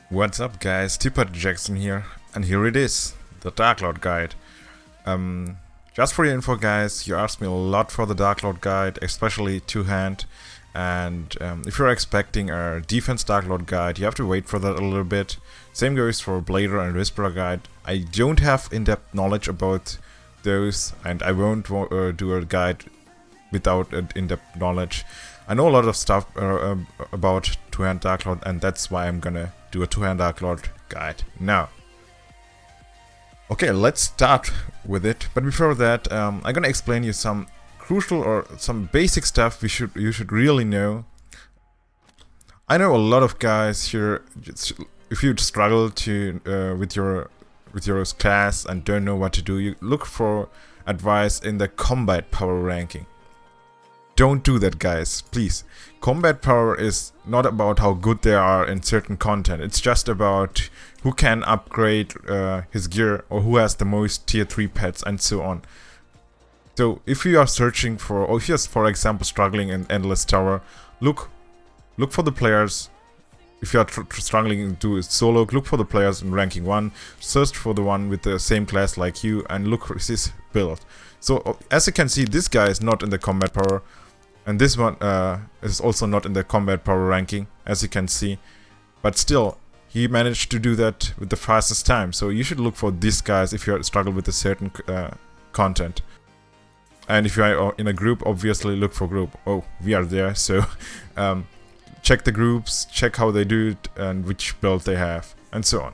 What's up guys, Tipper Jackson here, and here it is, the Dark Lord Guide. Just for your info guys, you asked me a lot for the Dark Lord Guide, especially two-hand, and if you're expecting a defense Dark Lord Guide, you have to wait for that a little bit. Same goes for Blader and Whisperer Guide. I don't have in-depth knowledge about those, and I won't do a guide without in-depth knowledge. I know a lot of stuff about two-hand Dark Lord, and that's why I'm gonna do a two-hand Dark Lord guide now. Okay, let's start with it. But before that, I'm gonna explain you some crucial or some basic stuff you should really know. I know a lot of guys here. If you struggle to with your class and don't know what to do, you look for advice in the combat power ranking. Don't do that, guys, please. Combat power is not about how good they are in certain content. It's just about who can upgrade his gear or who has the most tier 3 pets and so on. So if you are searching for, or if you're, for example, struggling in Endless Tower, look for the players. If you are struggling to solo, look for the players in ranking 1, search for the one with the same class like you, and look for his build. So as you can see, this guy is not in the combat power. And this one is also not in the combat power ranking, as you can see. But still, he managed to do that with the fastest time. So you should look for these guys if you struggle with a certain content. And if you are in a group, obviously look for group. Oh, we are there, so check the groups, check how they do it, and which build they have, and so on.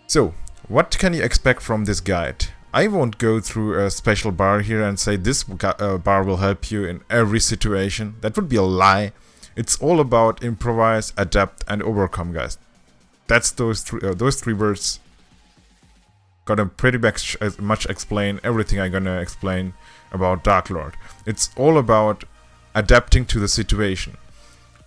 So, what can you expect from this guide? I won't go through a special bar here and say this bar will help you in every situation. That would be a lie. It's all about improvise, adapt, and overcome, guys. That's those three words. Gonna pretty much explain everything I'm gonna explain about Dark Lord. It's all about adapting to the situation.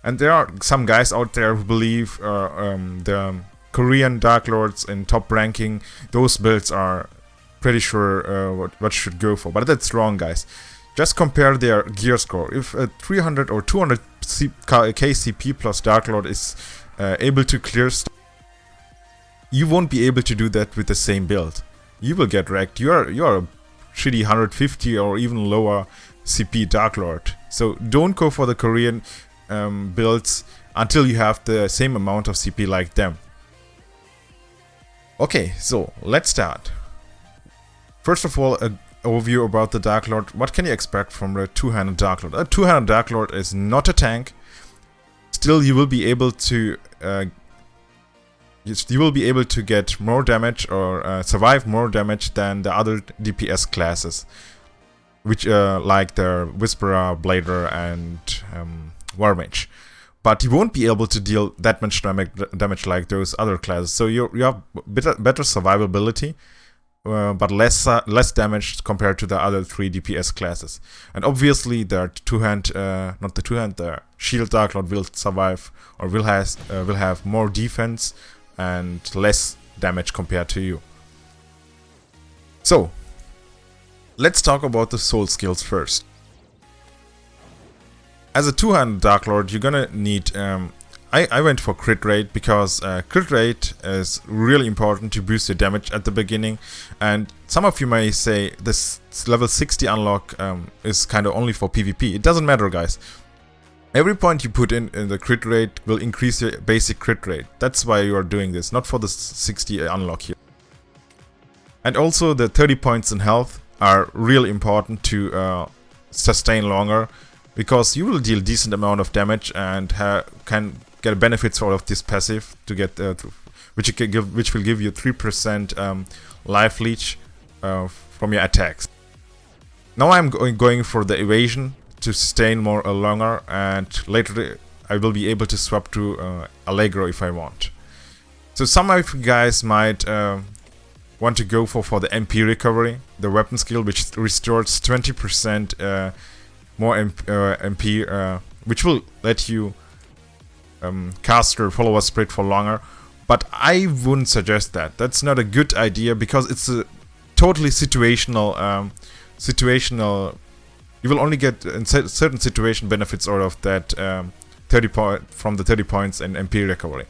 And there are some guys out there who believe the Korean Dark Lords in top ranking, those builds are pretty sure what should go for, but that's wrong, guys. Just compare their gear score. If a 300 or 200 KCP plus Dark Lord is able to clear stuff, you won't be able to do that with the same build. You will get wrecked. You are a shitty 150 or even lower CP Dark Lord. So don't go for the Korean builds until you have the same amount of CP like them. Okay, so let's start. First of all, an overview about the Dark Lord. What can you expect from the two-handed Dark Lord? A two-handed Dark Lord is not a tank. Still, you will be able to get more damage or survive more damage than the other DPS classes, which like the Whisperer, Blader, and War Mage. But you won't be able to deal that much damage like those other classes. So you have better survivability. But less damage compared to the other 3 DPS classes. And obviously the the Shield Dark Lord will survive or will have more defense and less damage compared to you. So let's talk about the Soulskills first. As a two-handed Dark Lord, you're gonna need I went for crit rate because crit rate is really important to boost your damage at the beginning. And some of you may say this level 60 unlock is kind of only for PvP. It doesn't matter, guys. Every point you put in the crit rate will increase your basic crit rate. That's why you are doing this, not for the 60 unlock here. And also the 30 points in health are really important to sustain longer, because you will deal decent amount of damage and can get benefits out of this passive to get which will give you 3% life leech from your attacks. Now I'm going for the evasion to sustain more longer, and later I will be able to swap to Allegro if I want. So some of you guys might want to go for the MP recovery, the weapon skill, which restores 20% more MP, which will let you cast your follower sprite for longer. But I wouldn't suggest that. That's not a good idea, because it's a totally situational. You will only get in certain situation benefits out of that 30 points in MP recovery.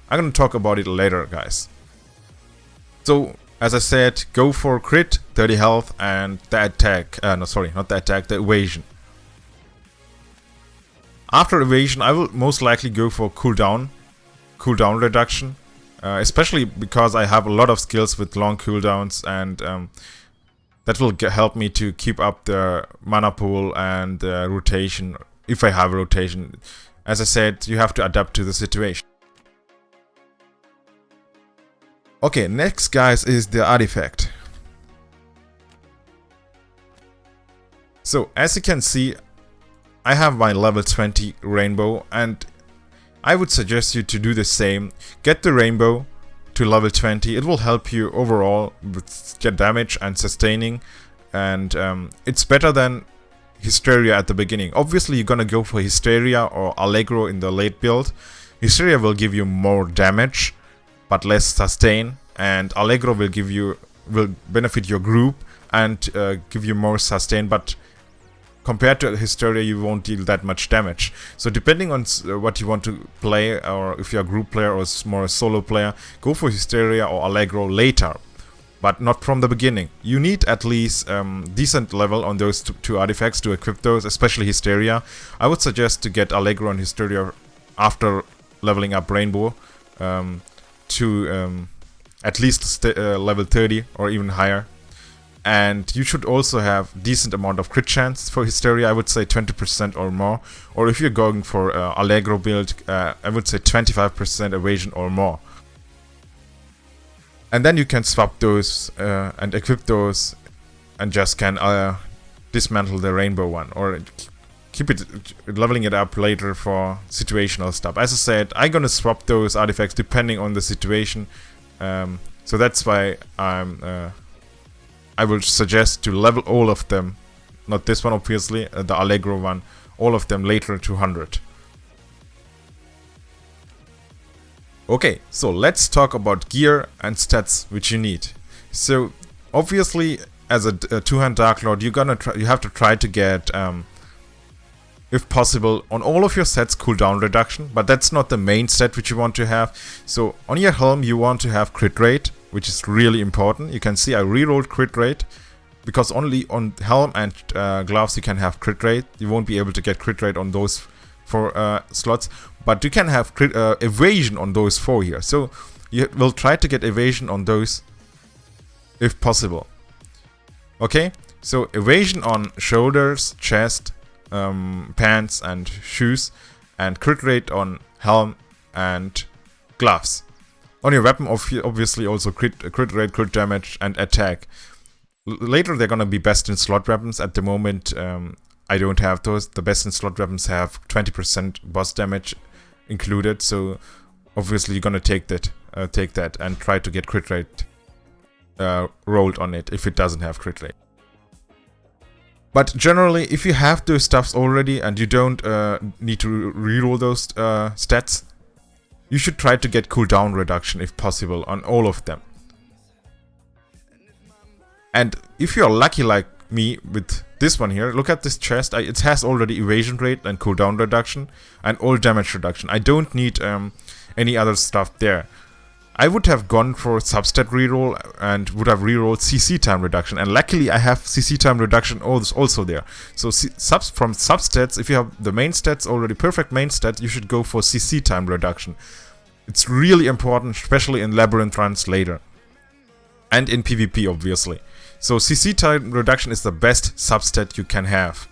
I'm gonna talk about it later, guys. So as I said, go for crit, 30 health, and the attack. No, sorry, not the attack, the evasion. After evasion, I will most likely go for cooldown reduction, especially because I have a lot of skills with long cooldowns, and that will help me to keep up the mana pool and the rotation, if I have a rotation. As I said, you have to adapt to the situation. Okay, next, guys, is the artifact. So as you can see, I have my level 20 rainbow, and I would suggest you to do the same. Get the rainbow to level 20. It will help you overall with get damage and sustaining, and it's better than Hysteria at the beginning. Obviously, you're gonna go for Hysteria or Allegro in the late build. Hysteria will give you more damage but less sustain, and Allegro will benefit your group and give you more sustain, but compared to Hysteria, you won't deal that much damage. So depending on what you want to play, or if you're a group player or more a solo player, go for Hysteria or Allegro later, but not from the beginning. You need at least decent level on those two artifacts to equip those, especially Hysteria. I would suggest to get Allegro and Hysteria after leveling up Rainbow to at least level 30 or even higher. And you should also have decent amount of crit chance for Hysteria. I would say 20% or more. Or if you're going for Allegro build, I would say 25% evasion or more. And then you can swap those and equip those, and just can dismantle the rainbow one, or keep it leveling it up later for situational stuff. As I said, I'm gonna swap those artifacts depending on the situation. So that's why I will suggest to level all of them, not this one obviously, the Allegro one, all of them later to 100. Okay, so let's talk about gear and stats which you need. So obviously, as a two-hand Dark Lord, you have to try to get, if possible, on all of your sets cooldown reduction, but that's not the main stat which you want to have. So on your helm, you want to have crit rate, which is really important. You can see I rerolled crit rate, because only on helm and gloves you can have crit rate. You won't be able to get crit rate on those 4 slots, but you can have evasion on those 4 here. So you will try to get evasion on those if possible. Okay, so evasion on shoulders, chest, pants and shoes, and crit rate on helm and gloves. On your weapon, obviously also crit rate, crit damage, and attack. Later they're gonna be best in slot weapons. At the moment, I don't have those. The best in slot weapons have 20% boss damage included, so obviously you're gonna take that and try to get crit rate rolled on it if it doesn't have crit rate. But generally, if you have those stuffs already and you don't need to reroll those stats, you should try to get cooldown reduction if possible on all of them. And if you're lucky like me with this one here, look at this chest. It has already evasion rate and cooldown reduction and all damage reduction. I don't need any other stuff there. I would have gone for substat reroll and would have rerolled CC time reduction, and luckily I have CC time reduction also there. So from substats, if you have the main stats already, perfect main stats, you should go for CC time reduction. It's really important, especially in labyrinth runs later. And in PvP, obviously. So CC time reduction is the best substat you can have.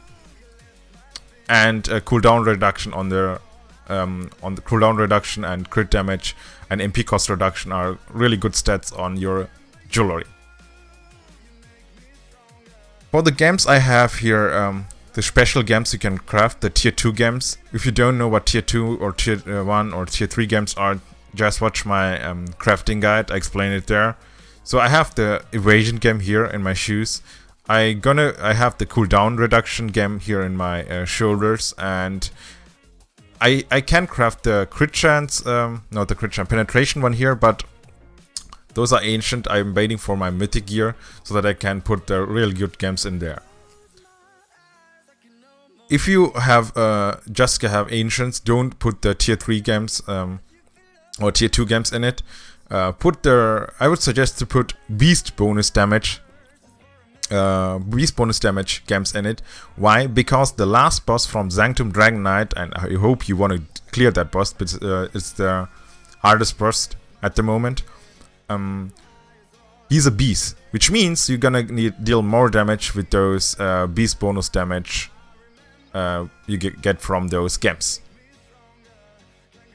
And cooldown reduction on the cooldown reduction and crit damage and MP cost reduction are really good stats on your jewelry. For the gems I have here, the special gems you can craft, the tier 2 gems. If you don't know what tier 2 or tier 1 or tier 3 gems are, just watch my crafting guide, I explain it there. So I have the evasion gem here in my shoes. I have the cooldown reduction gem here in my shoulders, and I can craft the crit chance, not the crit chance, penetration one here, but those are ancient. I'm waiting for my mythic gear so that I can put the real good gems in there. if you have just have ancients, don't put the tier 3 games or tier 2 games in it. I would suggest to put beast bonus damage games in it. Why? Because the last boss from Sanctum Dragon Knight, and I hope you want to clear that boss, but it's the hardest boss at the moment. He's a beast, which means you're gonna deal more damage with those beast bonus damage you get from those gems.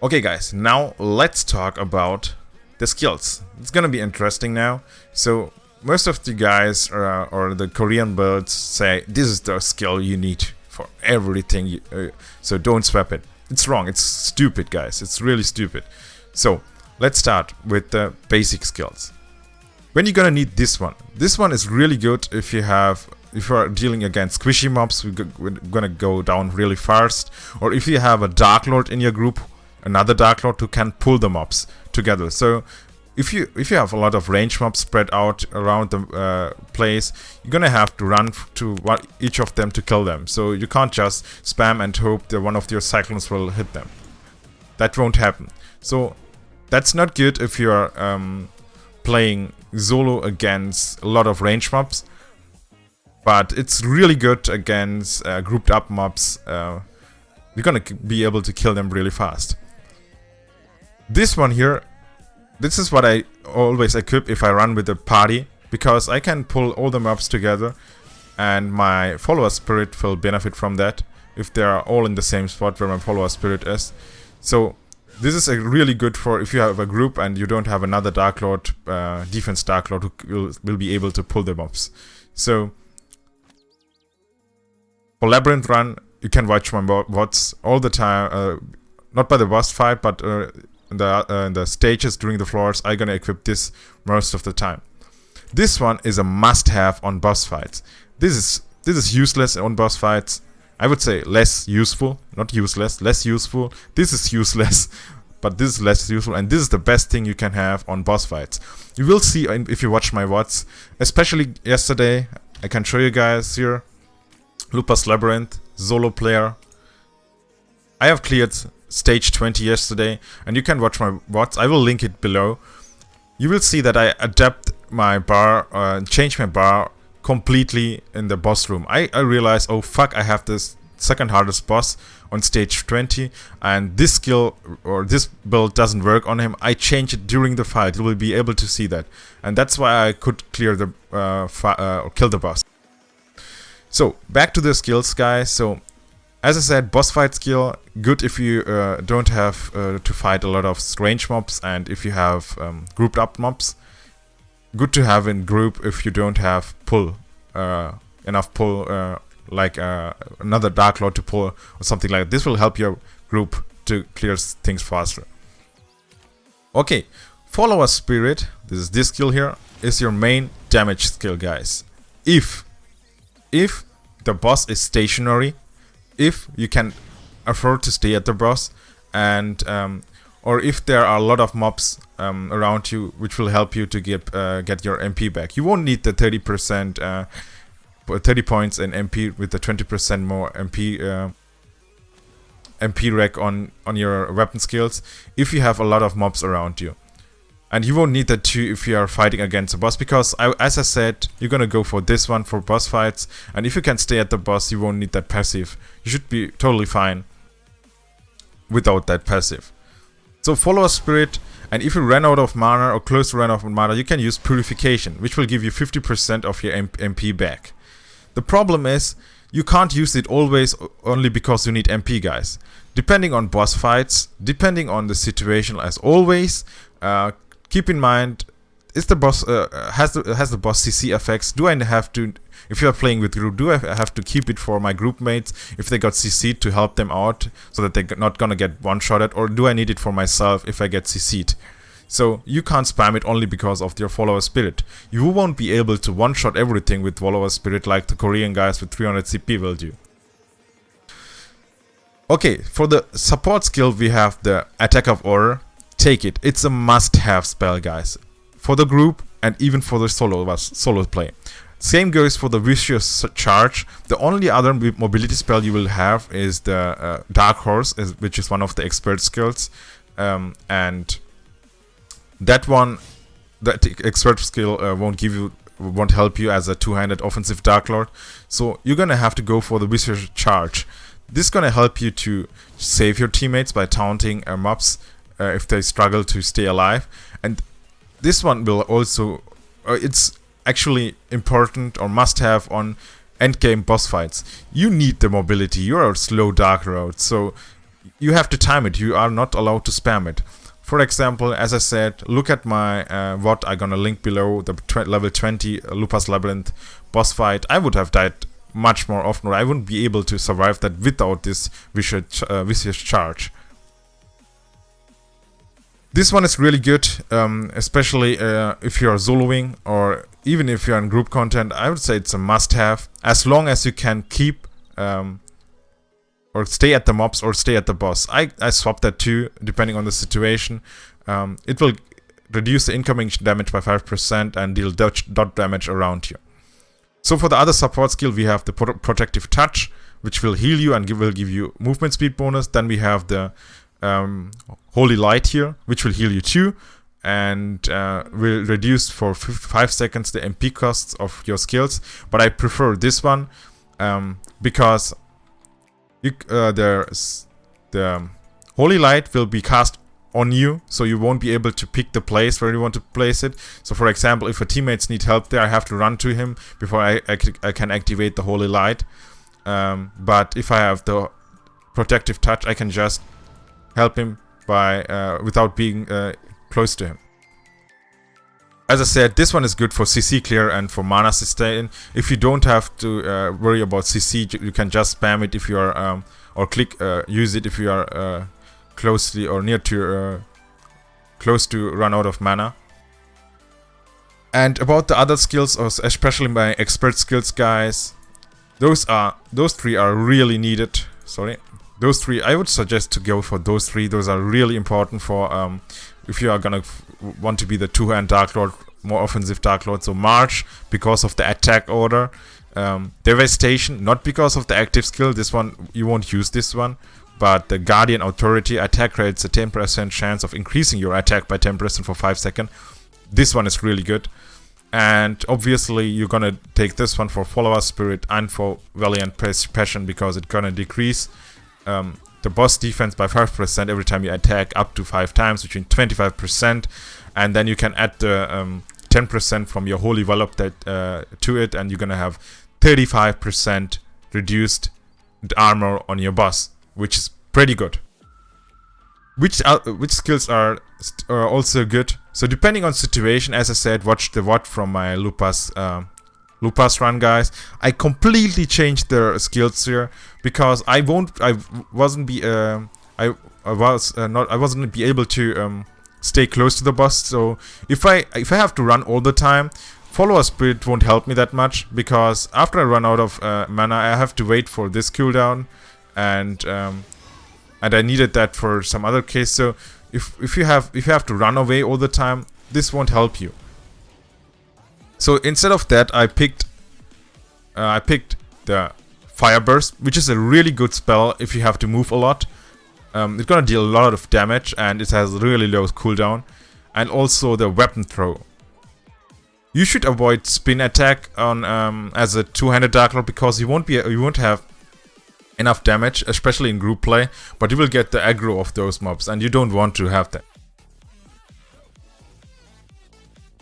Okay guys, now let's talk about the skills. It's gonna be interesting now. So most of the guys or the Korean builds say this is the skill you need for everything, so don't swap it. It's wrong, it's stupid guys, it's really stupid. So let's start with the basic skills. When you're gonna need this one is really good if you are dealing against squishy mobs. We're gonna go down really fast, or if you have a Dark Lord in your group, another Dark Lord who can pull the mobs together. So if you have a lot of range mobs spread out around the place, you're gonna have to run to each of them to kill them. So you can't just spam and hope that one of your cyclones will hit them. That won't happen. So that's not good if you're playing solo against a lot of range mobs, but it's really good against grouped up mobs. You're gonna be able to kill them really fast. This one here, this is what I always equip if I run with a party, because I can pull all the mobs together and my follower spirit will benefit from that if they are all in the same spot where my follower spirit is. So this is really good for if you have a group and you don't have another Dark Lord, defense Dark Lord who will be able to pull the mobs. So for Labyrinth run, you can watch my VODs all the time, not by the boss fight, but in the stages during the floors. I'm gonna equip this most of the time. This one is a must-have on boss fights. This is useless on boss fights. I would say less useful, not useless, less useful. This is useless, but this is less useful, and this is the best thing you can have on boss fights. You will see if you watch my VODs, especially yesterday. I can show you guys here. Lupus Labyrinth, solo player. I have cleared stage 20 yesterday, and you can watch my VODs. I will link it below. You will see that I adapt my bar, change my bar completely in the boss room. I realized, oh fuck, I have this second hardest boss on stage 20, and this skill or this build doesn't work on him. I change it during the fight. You will be able to see that, and that's why I could clear the kill the boss. So back to the skills, guys. So as I said, boss fight skill, good if you don't have to fight a lot of range mobs, and if you have grouped up mobs. Good to have in group if you don't have enough pull, like another Dark Lord to pull or something like that. This will help your group to clear things faster. Okay, follower spirit, this skill here, is your main damage skill, guys. If the boss is stationary, if you can afford to stay at the boss, and or if there are a lot of mobs around you, which will help you to get your MP back. You won't need the 30%, 30 points in MP with the 20% more MP rec on your weapon skills if you have a lot of mobs around you. And you won't need that too if you are fighting against a boss, because as I said, you're gonna go for this one for boss fights, and if you can stay at the boss, you won't need that passive. You should be totally fine without that passive. So follower spirit, and if you run out of mana or close to run out of mana, you can use purification, which will give you 50% of your MP back. The problem is you can't use it always only because you need MP, guys. Depending on boss fights, depending on the situation, as always, keep in mind, is the boss has the boss CC effects? Do I have to, if you are playing with group, do I have to keep it for my group mates if they got CC'd to help them out so that they're not gonna get one-shotted, or do I need it for myself if I get CC'd? So you can't spam it only because of your follower spirit. You won't be able to one-shot everything with follower spirit like the Korean guys with 300 CP will do. Okay, for the support skill we have the Attack of Order. Take it. It's a must-have spell, guys, for the group and even for the solo play. Same goes for the vicious charge. The only other mobility spell you will have is the Dark Horse, which is one of the expert skills, and that one, that expert skill won't help you as a two-handed offensive Dark Lord. So you're gonna have to go for the vicious charge. This is gonna help you to save your teammates by taunting mobs if they struggle to stay alive, and this one will also it's actually important or must have on endgame boss fights. You need the mobility. You're a slow Dark Lord, so you have to time it. You are not allowed to spam it. For example, as I said, look at my VOD. I'm gonna link below the level 20 Lupa's Labyrinth boss fight. I would have died much more often, or I wouldn't be able to survive that without this vicious charge. This one is really good, especially if you're soloing or even if you're in group content. I would say it's a must-have, as long as you can keep or stay at the mobs or stay at the boss. I swap that too, depending on the situation. It will reduce the incoming damage by 5% and deal dot damage around you. So for the other support skill, we have the Protective Touch, which will heal you and will give you movement speed bonus. Then we have the Holy Light here, which will heal you too, and will reduce for 5 seconds the MP costs of your skills. But I prefer this one because the Holy Light will be cast on you, so you won't be able to pick the place where you want to place it. So for example, if a teammates need help there, I have to run to him before I can activate the Holy Light. But if I have the Protective Touch, I can just help him by without being close to him. As I said, this one is good for CC clear and for mana sustain. If you don't have to worry about CC, you can just spam it if you are or use it if you are closely or near to close to run out of mana. And about the other skills, especially my expert skills, guys, those three are really needed. Sorry. Those three, I would suggest to go for those three. Those are really important for if you are gonna want to be the two-hand Dark Lord, more offensive Dark Lord. So March, because of the attack order. Devastation, not because of the active skill. This one, you won't use this one. But the Guardian Authority, attack rates a 10% chance of increasing your attack by 10% for 5 seconds. This one is really good. And obviously, you're gonna take this one for Follower Spirit and for Valiant Passion, because it's gonna decrease the boss defense by 5% every time you attack, up to 5 times, between 25%, and then you can add the 10% from your Holy Envelope to it, and you're gonna have 35% reduced armor on your boss, which is pretty good. Which skills are also good? So depending on situation, as I said, watch the VOD from my Lupa's run, guys. I completely changed the skills here because I wasn't be able to stay close to the boss. So if I have to run all the time, Follower Spirit won't help me that much, because after I run out of mana, I have to wait for this cooldown, and I needed that for some other case. So if you have to run away all the time, this won't help you. So instead of that, I picked the Fire Burst, which is a really good spell if you have to move a lot. It's gonna deal a lot of damage, and it has really low cooldown, and also the Weapon Throw. You should avoid spin attack on as a two-handed Dark Lord, because you won't have enough damage, especially in group play, but you will get the aggro of those mobs, and you don't want to have that.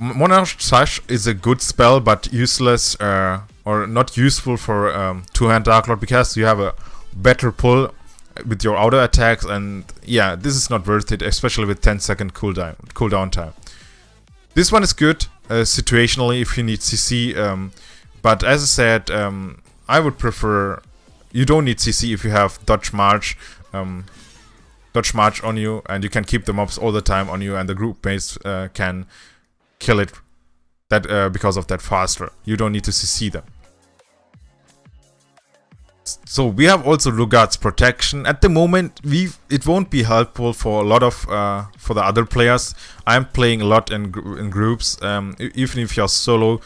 Monarch Sash is a good spell, but useless or not useful for two-hand Dark Lord, because you have a better pull with your auto attacks, and yeah, this is not worth it, especially with 10-second cooldown time. This one is good situationally if you need CC, but as I said, I would prefer. You don't need CC if you have Dodge March on you, and you can keep the mobs all the time on you, and the group mates can kill it because of that faster. You don't need to CC them. So we have also Lugar's Protection. At the moment, it won't be helpful for a lot of for the other players. I'm playing a lot in groups. Even if you're solo,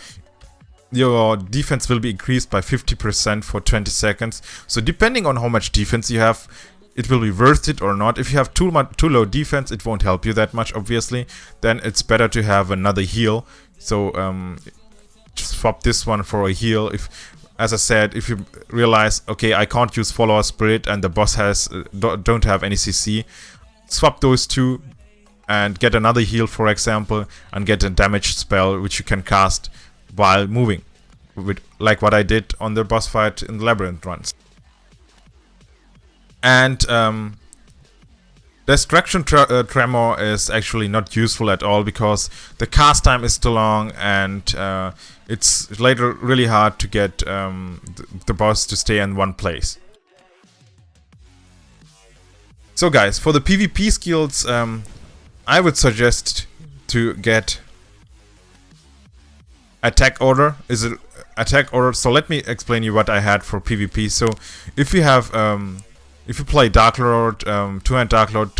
your defense will be increased by 50% for 20 seconds. So depending on how much defense you have, it will be worth it or not. If you have too low defense, it won't help you that much, obviously. Then it's better to have another heal. So just swap this one for a heal. As I said, if you realize, okay, I can't use Follower Spirit and the boss has don't have any CC, swap those two and get another heal, for example, and get a damage spell which you can cast while moving, like what I did on the boss fight in the Labyrinth runs. And Destruction Tremor is actually not useful at all because the cast time is too long, and it's later really hard to get the boss to stay in one place. So guys, for the PvP skills, I would suggest to get Attack Order. Is it Attack Order? So let me explain you what I had for PvP. So if you have if you play Dark Lord, two-hand Dark Lord,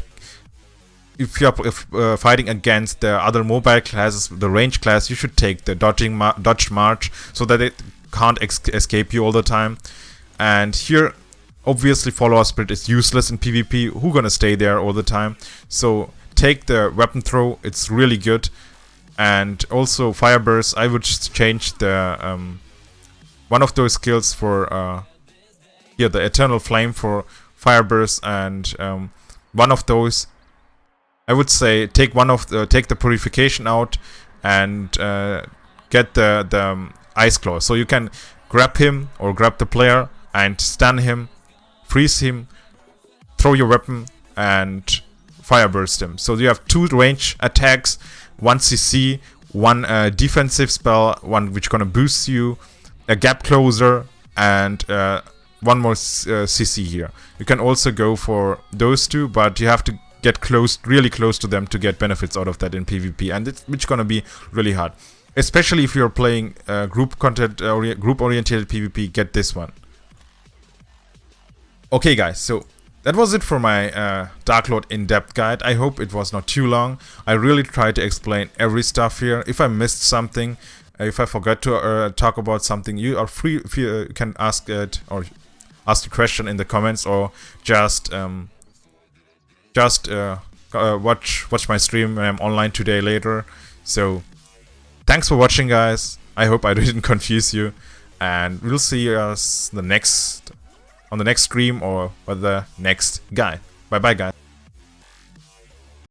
if you are fighting against the other mobile classes, the range class, you should take the dodged march so that it can't escape you all the time. And here, obviously, Follower Spirit is useless in PvP. Who's gonna stay there all the time? So take the weapon throw; it's really good. And also Fire Burst. I would change the one of those skills for here, the Eternal Flame for Fire Burst, and one of those, I would say, take the Purification out and get the Ice Claw. So you can grab him or grab the player and stun him, freeze him, throw your weapon, and Fire Burst him. So you have two range attacks, one CC, one defensive spell, one which gonna boost you, a gap closer, and one more CC here. You can also go for those two, but you have to get really close to them to get benefits out of that in PvP, and it's gonna be really hard, especially if you're playing group-oriented PvP. Get this one. Okay, guys, so that was it for my Dark Lord in-depth guide. I hope it was not too long. I really tried to explain every stuff here. If I missed something, if I forgot to talk about something, you are free. You can ask it or ask the question in the comments, or just watch my stream when I'm online today later. So thanks for watching, guys. I hope I didn't confuse you, and we'll see us on the next stream or the next guide. Bye bye, guys.